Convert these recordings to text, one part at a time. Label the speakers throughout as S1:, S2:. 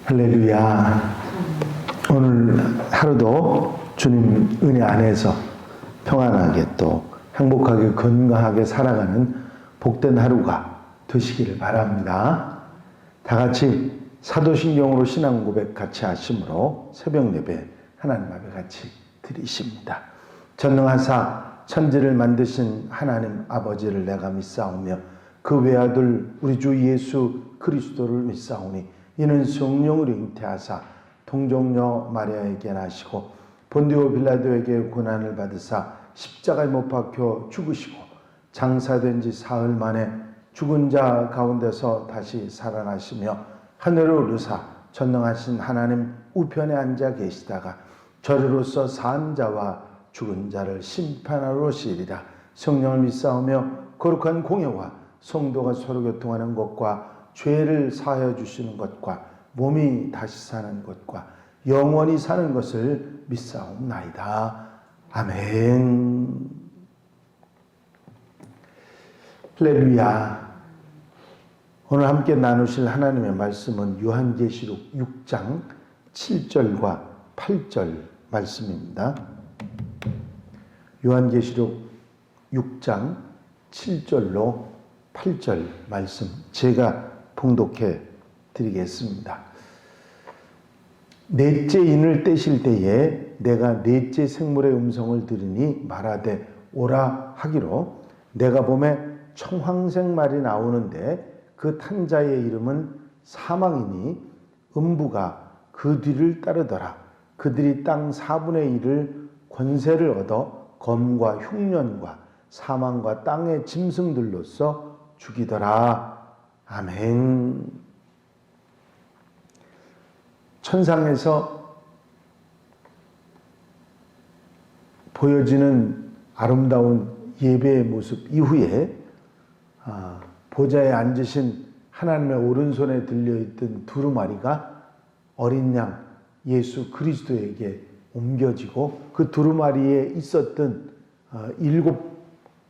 S1: 할렐루야. 오늘 하루도 주님 은혜 안에서 평안하게 또 행복하게 건강하게 살아가는 복된 하루가 되시기를 바랍니다. 다 같이 사도신경으로 신앙 고백 같이 하심으로 새벽 예배 하나님 앞에 같이 드리십니다. 전능하사 천지를 만드신 하나님 아버지를 내가 믿사오며 그 외아들 우리 주 예수 그리스도를 믿사오니 이는 성령으로 잉태하사 동정녀 마리아에게 나시고 본디오 빌라도에게 고난을 받으사 십자가에 못 박혀 죽으시고 장사된 지 사흘 만에 죽은 자 가운데서 다시 살아나시며 하늘로 오르사 전능하신 하나님 우편에 앉아 계시다가 저리로서 산 자와 죽은 자를 심판하러 오시리라. 성령을 믿사오며 거룩한 공예와 성도가 서로 교통하는 것과 죄를 사하여 주시는 것과 몸이 다시 사는 것과 영원히 사는 것을 믿사옵나이다. 아멘. 할렐루야. 오늘 함께 나누실 하나님의 말씀은 요한계시록 6장 7절과 8절 말씀입니다. 요한계시록 6장 7절로 8절 말씀 제가 봉독해 드리겠습니다. 넷째 인을 떼실 때에 내가 넷째 생물의 음성을 들으니 말하되 오라 하기로 내가 보매 청황색 말이 나오는데 그 탄자의 이름은 사망이니 음부가 그 뒤를 따르더라. 그들이 땅 4분의 1을 권세를 얻어 검과 흉년과 사망과 땅의 짐승들로서 죽이더라. 아멘. 천상에서 보여지는 아름다운 예배의 모습 이후에 보좌에 앉으신 하나님의 오른손에 들려있던 두루마리가 어린 양 예수 그리스도에게 옮겨지고 그 두루마리에 있었던 7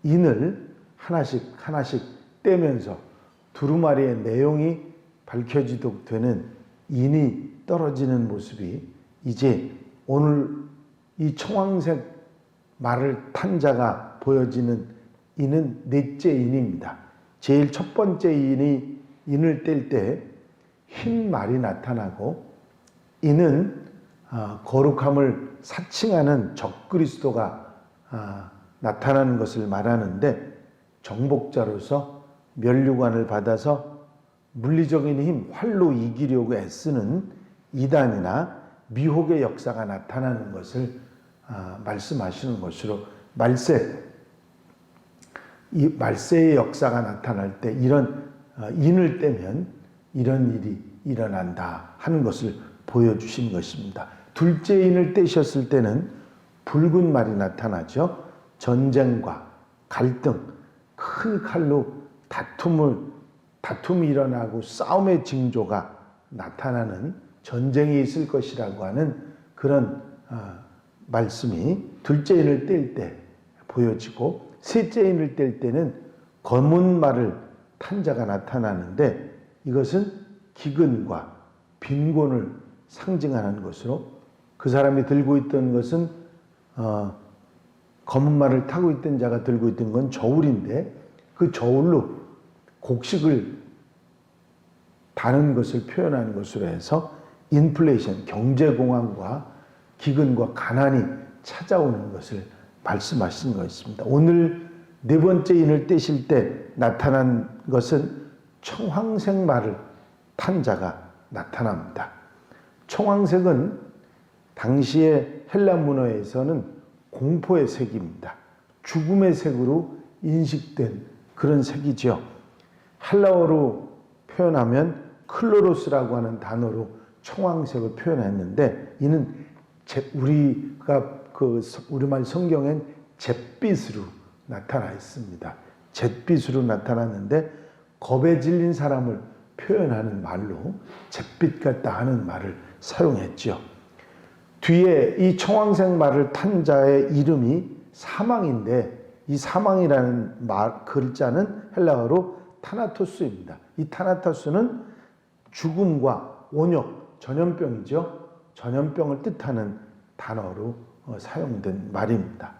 S1: 인을 하나씩 떼면서 두루마리의 내용이 밝혀지도록 되는 인이 떨어지는 모습이 이제 오늘 이 청황색 말을 탄 자가 보여지는 인은 넷째 인입니다. 제일 첫 번째 인이 인을 뗄 때 흰 말이 나타나고 이는 거룩함을 사칭하는 적그리스도가 나타나는 것을 말하는데 정복자로서 면류관을 받아서 물리적인 힘, 활로 이기려고 애쓰는 이단이나 미혹의 역사가 나타나는 것을 말씀하시는 것으로 이 말세의 역사가 나타날 때 이런 인을 떼면 이런 일이 일어난다 하는 것을 보여주신 것입니다. 둘째 인을 떼셨을 때는 붉은 말이 나타나죠. 전쟁과 갈등, 큰 칼로 다툼이 일어나고 싸움의 징조가 나타나는 전쟁이 있을 것이라고 하는 그런 말씀이 둘째 인을 뗄 때 보여지고 셋째 인을 뗄 때는 검은 말을 탄 자가 나타나는데 이것은 기근과 빈곤을 상징하는 것으로 그 사람이 들고 있던 것은 검은 말을 타고 있던 자가 들고 있던 건 저울인데 그 저울로 곡식을 다는 것을 표현하는 것으로 해서 인플레이션, 경제공황과 기근과 가난이 찾아오는 것을 말씀하신 것입니다. 오늘 네 번째 인을 떼실 때 나타난 것은 청황색 말을 탄 자가 나타납니다. 청황색은 당시의 헬라 문화에서는 공포의 색입니다. 죽음의 색으로 인식된 그런 색이죠. 헬라어로 표현하면 클로로스라고 하는 단어로 청황색을 표현했는데 이는 우리가 우리말 성경엔 잿빛으로 나타나 있습니다. 잿빛으로 나타났는데 겁에 질린 사람을 표현하는 말로 잿빛 같다 하는 말을 사용했죠. 뒤에 이 청황색 말을 탄 자의 이름이 사망인데 이 사망이라는 글자는 헬라어로 타나토스입니다. 이 타나토스는 죽음과 온역, 전염병이죠. 전염병을 뜻하는 단어로 사용된 말입니다.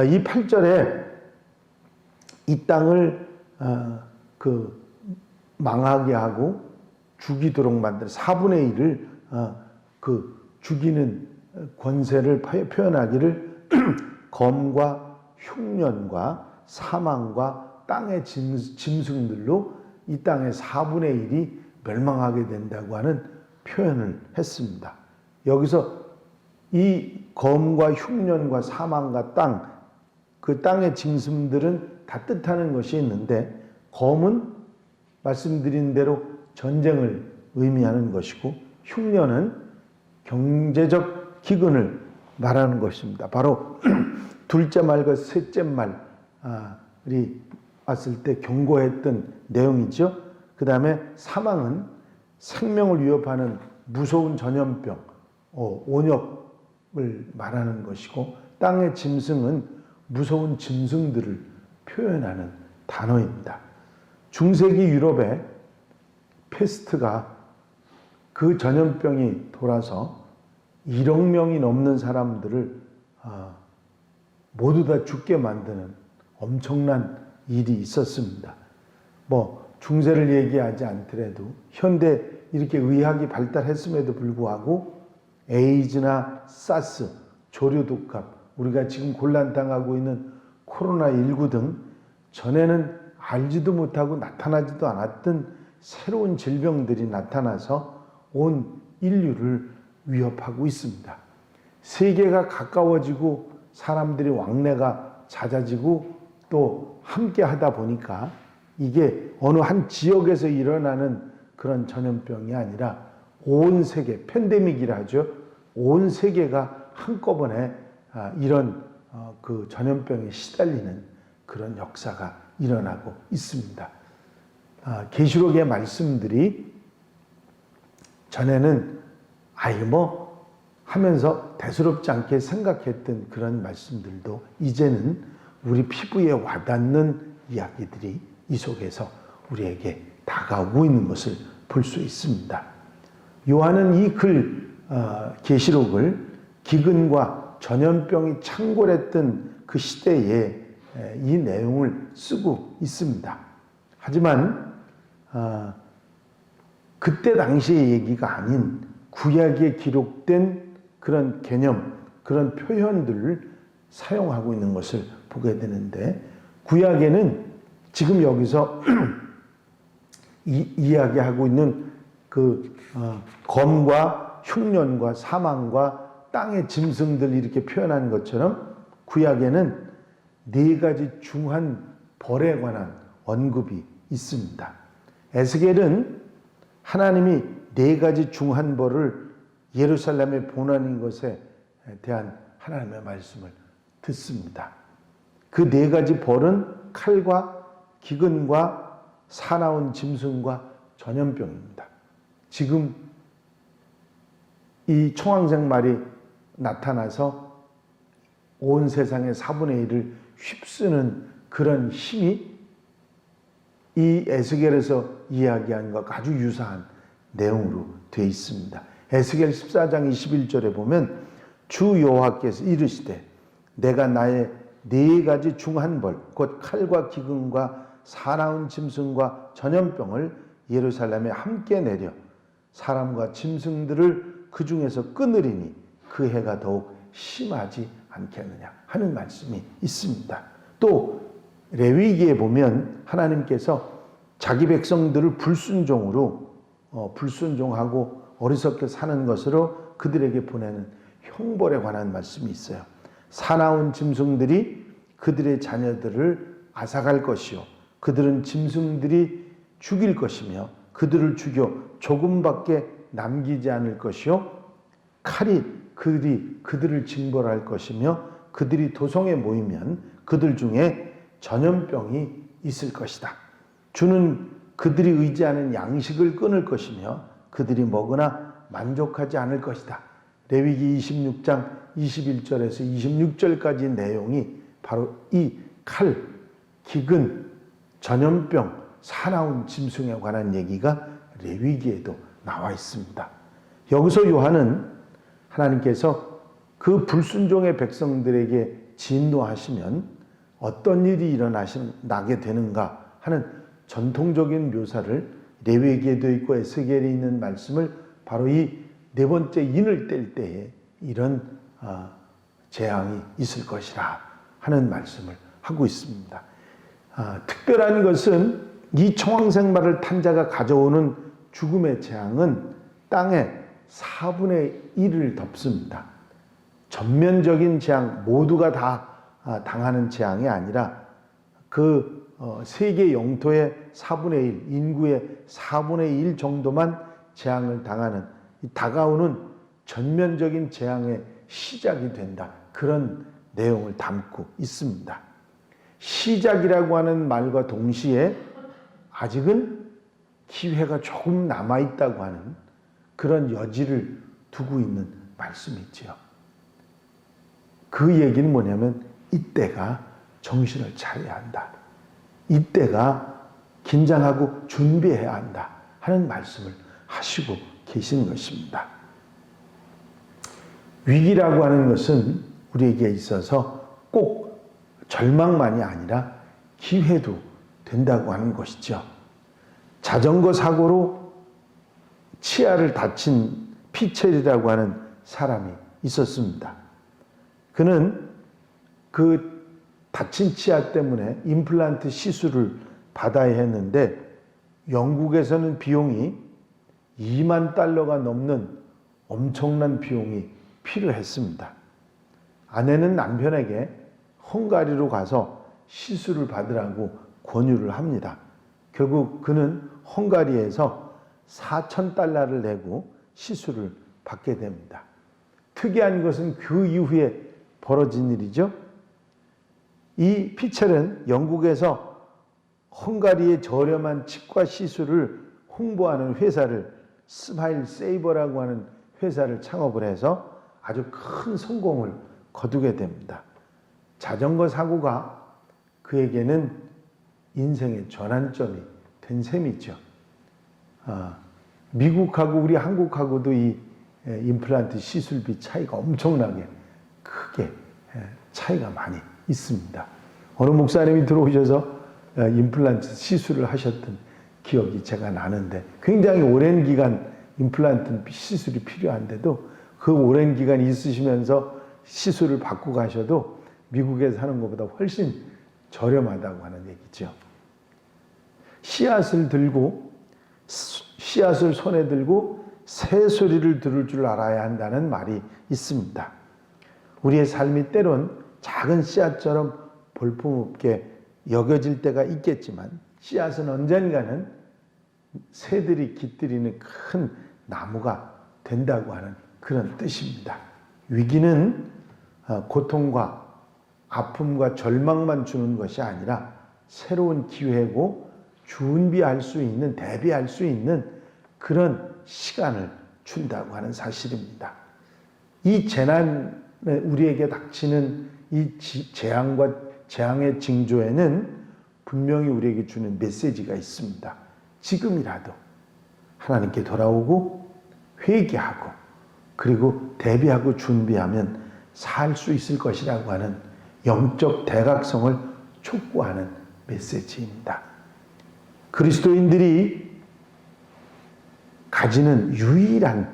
S1: 이 8절에 이 땅을 망하게 하고 죽이도록 만든 4분의 1을 죽이는 권세를 표현하기를 검과 흉년과 사망과 땅의 짐승들로 이 땅의 4분의 1이 멸망하게 된다고 하는 표현을 했습니다. 여기서 이 검과 흉년과 사망과 땅, 그 땅의 짐승들은 다 뜻하는 것이 있는데, 검은 말씀드린 대로 전쟁을 의미하는 것이고, 흉년은 경제적 기근을 말하는 것입니다. 바로 둘째 말과 셋째 말이 왔을 때 경고했던 내용이죠. 그 다음에 사망은 생명을 위협하는 무서운 전염병, 온역을 말하는 것이고, 땅의 짐승은 무서운 짐승들을 표현하는 단어입니다. 중세기 유럽에 페스트가 그 전염병이 돌아서 1억 명이 넘는 사람들을 모두 다 죽게 만드는 엄청난 일이 있었습니다. 중세를 얘기하지 않더라도 현대 이렇게 의학이 발달했음에도 불구하고 에이즈나 사스, 조류독감, 우리가 지금 곤란당하고 있는 코로나19 등 전에는 알지도 못하고 나타나지도 않았던 새로운 질병들이 나타나서 온 인류를 위협하고 있습니다. 세계가 가까워지고 사람들의 왕래가 잦아지고 또 함께 하다 보니까 이게 어느 한 지역에서 일어나는 그런 전염병이 아니라 온 세계, 팬데믹이라 하죠. 온 세계가 한꺼번에 이런 그 전염병에 시달리는 그런 역사가 일어나고 있습니다. 계시록의 말씀들이 전에는 하면서 대수롭지 않게 생각했던 그런 말씀들도 이제는 우리 피부에 와닿는 이야기들이 이 속에서 우리에게 다가오고 있는 것을 볼 수 있습니다. 요한은 이 계시록을 기근과 전염병이 창궐했던 그 시대에 이 내용을 쓰고 있습니다. 하지만 그때 당시의 얘기가 아닌 구약에 기록된 그런 개념, 그런 표현들을 사용하고 있는 것을 보게 되는데, 구약에는 지금 여기서 이야기하고 있는 검과 흉년과 사망과 땅의 짐승들 이렇게 표현한 것처럼 구약에는 4가지 중한 벌에 관한 언급이 있습니다. 에스겔은 하나님이 4가지 중한 벌을 예루살렘에 보내는 것에 대한 하나님의 말씀을 듣습니다. 그 4가지 벌은 칼과 기근과 사나운 짐승과 전염병입니다. 지금 이 청황색 말이 나타나서 온 세상의 4분의 1을 휩쓰는 그런 힘이 이 에스겔에서 이야기한 것과 아주 유사한 내용으로 되어 있습니다. 에스겔 14장 21절에 보면 주 여호와께서 이르시되 내가 나의 4가지 중한 벌 곧 칼과 기근과 사나운 짐승과 전염병을 예루살렘에 함께 내려 사람과 짐승들을 그 중에서 끊으리니 그 해가 더욱 심하지 않겠느냐 하는 말씀이 있습니다. 또 레위기에 보면 하나님께서 자기 백성들을 불순종하고 어리석게 사는 것으로 그들에게 보내는 형벌에 관한 말씀이 있어요. 사나운 짐승들이 그들의 자녀들을 앗아갈 것이요 그들은 짐승들이 죽일 것이며 그들을 죽여 조금밖에 남기지 않을 것이요 칼이 그들을 징벌할 것이며 그들이 도성에 모이면 그들 중에 전염병이 있을 것이다. 주는 그들이 의지하는 양식을 끊을 것이며 그들이 먹으나 만족하지 않을 것이다. 레위기 26장 21절에서 26절까지 내용이 바로 이 칼, 기근, 전염병, 사나운 짐승에 관한 얘기가 레위기에도 나와 있습니다. 여기서 요한은 하나님께서 그 불순종의 백성들에게 진노하시면 어떤 일이 나게 되는가 하는 전통적인 묘사를 레위기에도 있고 에스겔에 있는 말씀을 바로 이 네 번째 인을 뗄 때에 이런 재앙이 있을 것이라 하는 말씀을 하고 있습니다. 특별한 것은 이 청황생마를 탄 자가 가져오는 죽음의 재앙은 땅의 4분의 1을 덮습니다. 전면적인 재앙, 모두가 다 당하는 재앙이 아니라 그 세계 영토의 4분의 1, 인구의 4분의 1 정도만 재앙을 당하는 다가오는 전면적인 재앙의 시작이 된다. 그런 내용을 담고 있습니다. 시작이라고 하는 말과 동시에 아직은 기회가 조금 남아있다고 하는 그런 여지를 두고 있는 말씀이지요. 그 얘기는 뭐냐면 이때가 정신을 차려야 한다. 이때가 긴장하고 준비해야 한다 하는 말씀을 하시고 계신 것입니다. 위기라고 하는 것은 우리에게 있어서 꼭 절망만이 아니라 기회도 된다고 하는 것이죠. 자전거 사고로 치아를 다친 피첼이라고 하는 사람이 있었습니다. 그는 그 다친 치아 때문에 임플란트 시술을 받아야 했는데 영국에서는 비용이 2만 달러가 넘는 엄청난 비용이 필요했습니다. 아내는 남편에게 헝가리로 가서 시술을 받으라고 권유를 합니다. 결국 그는 헝가리에서 4,000달러를 내고 시술을 받게 됩니다. 특이한 것은 그 이후에 벌어진 일이죠. 이 피첼은 영국에서 헝가리의 저렴한 치과 시술을 홍보하는 회사를 스마일 세이버라고 하는 회사를 창업을 해서 아주 큰 성공을 거두게 됩니다. 자전거 사고가 그에게는 인생의 전환점이 된 셈이죠. 미국하고 우리 한국하고도 이 임플란트 시술비 차이가 엄청나게 크게 차이가 많이 있습니다. 어느 목사님이 들어오셔서 임플란트 시술을 하셨던 기억이 제가 나는데 굉장히 오랜 기간 임플란트 시술이 필요한데도 그 오랜 기간 있으시면서 시술을 받고 가셔도 미국에서 하는 것보다 훨씬 저렴하다고 하는 얘기죠. 씨앗을 손에 들고 새 소리를 들을 줄 알아야 한다는 말이 있습니다. 우리의 삶이 때론 작은 씨앗처럼 볼품없게 여겨질 때가 있겠지만 씨앗은 언젠가는 새들이 깃들이는 큰 나무가 된다고 하는 그런 뜻입니다. 위기는 고통과 아픔과 절망만 주는 것이 아니라 새로운 기회고 준비할 수 있는, 대비할 수 있는 그런 시간을 준다고 하는 사실입니다. 이 재난에 우리에게 닥치는 이 재앙과 재앙의 징조에는 분명히 우리에게 주는 메시지가 있습니다. 지금이라도 하나님께 돌아오고 회개하고 그리고 대비하고 준비하면 살 수 있을 것이라고 하는 영적 대각성을 촉구하는 메시지입니다. 그리스도인들이 가지는 유일한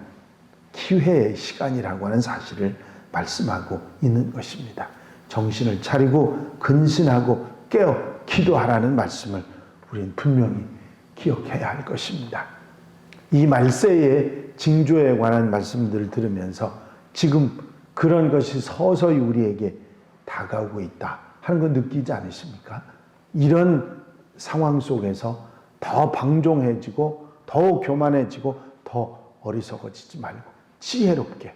S1: 기회의 시간이라고 하는 사실을 말씀하고 있는 것입니다. 정신을 차리고 근신하고 깨어 기도하라는 말씀을 우리는 분명히 기억해야 할 것입니다. 이 말세의 징조에 관한 말씀들을 들으면서 지금 그런 것이 서서히 우리에게 다가오고 있다 하는 거 느끼지 않으십니까? 이런 상황 속에서 더 방종해지고 더 교만해지고 더 어리석어지지 말고 지혜롭게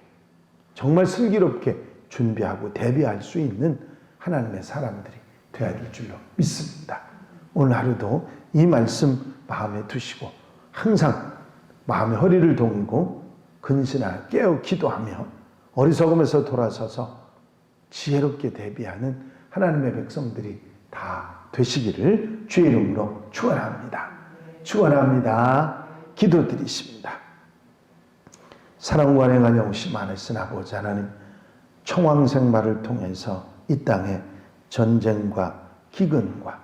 S1: 정말 슬기롭게 준비하고 대비할 수 있는 하나님의 사람들이 되어야 될 줄로 믿습니다. 오늘 하루도 이 말씀 마음에 두시고 항상 마음의 허리를 동이고 근신하여 깨어 기도하며 어리석음에서 돌아서서 지혜롭게 대비하는 하나님의 백성들이 다 되시기를 주의 이름으로 축원합니다. 축원합니다. 기도드리십니다. 사랑과 행한 영심 안에서 아버지 하나님, 청왕생말을 통해서 이 땅에 전쟁과 기근과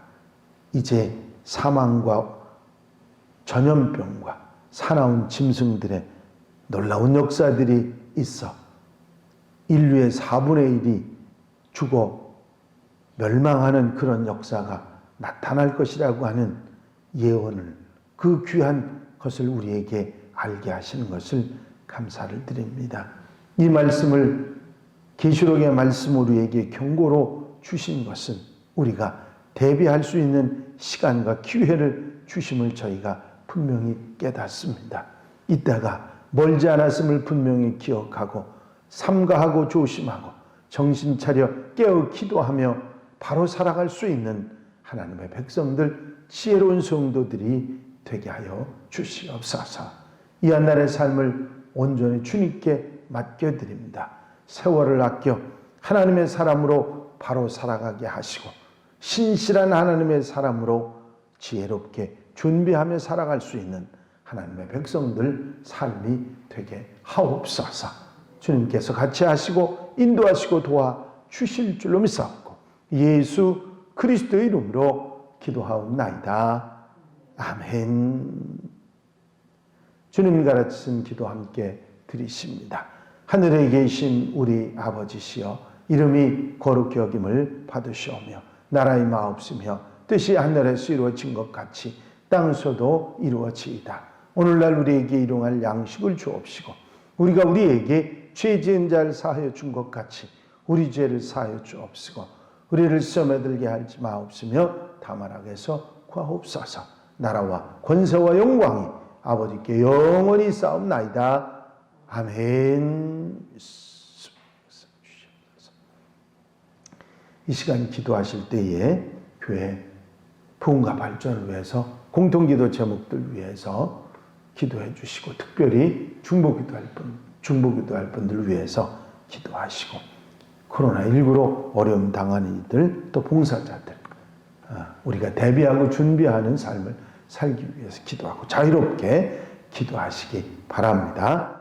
S1: 이제 사망과 전염병과 사나운 짐승들의 놀라운 역사들이 있어 인류의 4분의 1이 죽어 멸망하는 그런 역사가 나타날 것이라고 하는 예언을, 그 귀한 것을 우리에게 알게 하시는 것을 감사를 드립니다. 이 말씀을, 계시록의 말씀을 우리에게 경고로 주신 것은 우리가 대비할 수 있는 시간과 기회를 주심을 저희가 분명히 깨닫습니다. 이때가 멀지 않았음을 분명히 기억하고 삼가하고 조심하고 정신 차려 깨어 기도하며 바로 살아갈 수 있는 하나님의 백성들, 지혜로운 성도들이 되게 하여 주시옵소서. 이 한날의 삶을 온전히 주님께 맡겨드립니다. 세월을 아껴 하나님의 사람으로 바로 살아가게 하시고 신실한 하나님의 사람으로 지혜롭게 준비하며 살아갈 수 있는 하나님의 백성들 삶이 되게 하옵소서. 주님께서 같이 하시고 인도하시고 도와주실 줄로 믿사옵고 예수 그리스도의 이름으로 기도하옵나이다. 아멘. 주님 가르치신 기도 함께 드리십니다. 하늘에 계신 우리 아버지시여, 이름이 거룩히 여김을 받으시오며 나라의 마옵시며 뜻이 하늘에서 이루어진 것 같이 땅에서도 이루어지이다. 오늘날 우리에게 일용할 양식을 주옵시고 우리가 우리에게 죄 지은 자를 사하여 준 것 같이 우리 죄를 사하여 주옵시고 우리를 시험에 들게 하지 마옵시며 다만 악에서 구하옵소서. 나라와 권세와 영광이 아버지께 영원히 싸움나이다. 아멘. 이 시간 기도하실 때에 교회 부흥과 발전을 위해서 공통기도 제목들 위해서 기도해 주시고 특별히 중보기도할 분들을 위해서 기도하시고 코로나19로 어려움 당하는 이들 또 봉사자들 우리가 대비하고 준비하는 삶을 살기 위해서 기도하고 자유롭게 기도하시기 바랍니다.